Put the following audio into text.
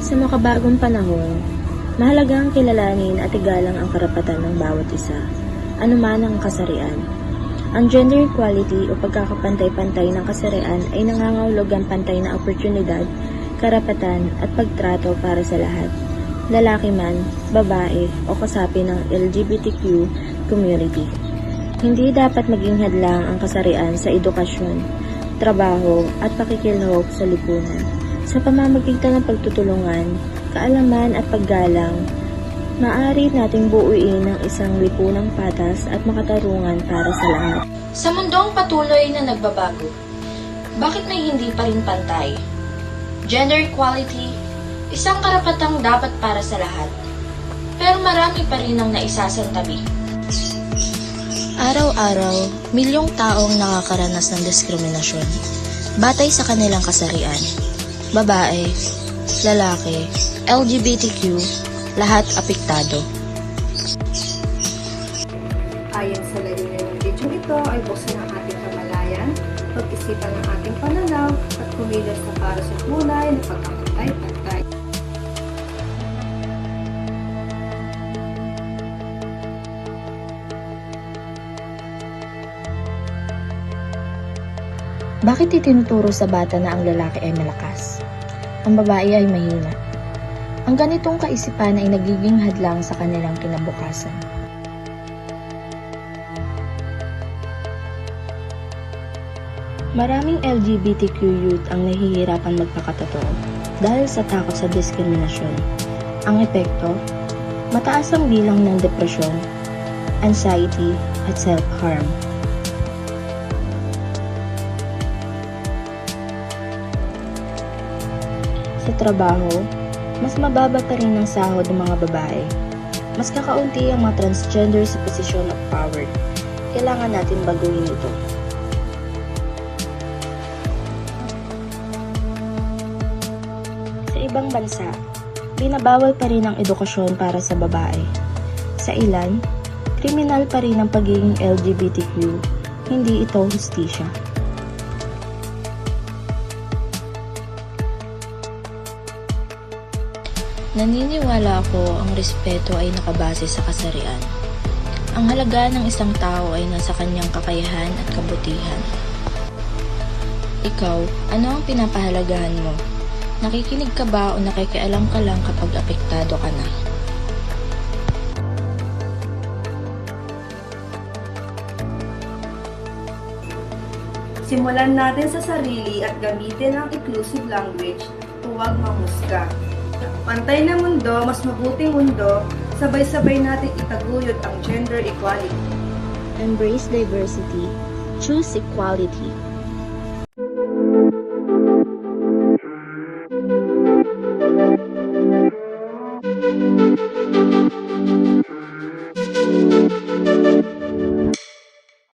Sa makabagong panahon, mahalagang kilalanin at igalang ang karapatan ng bawat isa, anuman ang kasarian. Ang gender equality o pagkakapantay-pantay ng kasarian ay nangangahulug ang pantay na oportunidad, karapatan at pagtrato para sa lahat, lalaki man, babae o kasapi ng LGBTQ community. Hindi dapat maging hadlang ang kasarian sa edukasyon, trabaho at pakikilahok sa lipunan. Sa pamamagitan ng pagtutulungan, kaalaman at paggalang, maaari nating buuin ang isang lipunang patas at makatarungan para sa lahat. Sa mundong patuloy na nagbabago, bakit may hindi pa rin pantay? Gender equality, isang karapatang dapat para sa lahat. Pero marami pa rin ang naisasantabi. Araw-araw, milyong taong nakakaranas ng diskriminasyon, batay sa kanilang kasarian. Babae, lalaki, LGBTQ, lahat apektado. Ayon sa layunin ng video ito ay buksan ang ating kamalayan, pag-isipan ang ating pananaw at kumilos na para sa tunay na pagkakapantay-pantay. Bakit itinuturo sa bata na ang lalaki ay malakas? Ang babae ay mahina. Ang ganitong kaisipan ay nagiging hadlang sa kanilang kinabukasan. Maraming LGBTQ youth ang nahihirapan magpakatotoo dahil sa takot sa diskriminasyon. Ang epekto, mataas ang bilang ng depresyon, anxiety at self-harm. Sa trabaho, mas mababa pa rin ang sahod ng mga babae. Mas kakaunti ang mga transgender sa posisyon of power. Kailangan natin baguhin ito. Sa ibang bansa, binabawal pa rin ang edukasyon para sa babae. Sa ilan, kriminal pa rin ang pagiging LGBTQ, hindi ito hustisya. Naniniwala ako ang respeto ay nakabase sa kasarian. Ang halaga ng isang tao ay nasa kanyang kakayahan at kabutihan. Ikaw, ano ang pinapahalagahan mo? Nakikinig ka ba o nakikialam ka lang kapag apektado ka na? Simulan natin sa sarili at gamitin ang inclusive language, huwag mamusga. Pantay na mundo, mas mabuting mundo, sabay-sabay natin itaguyod ang gender equality. Embrace diversity. Choose equality.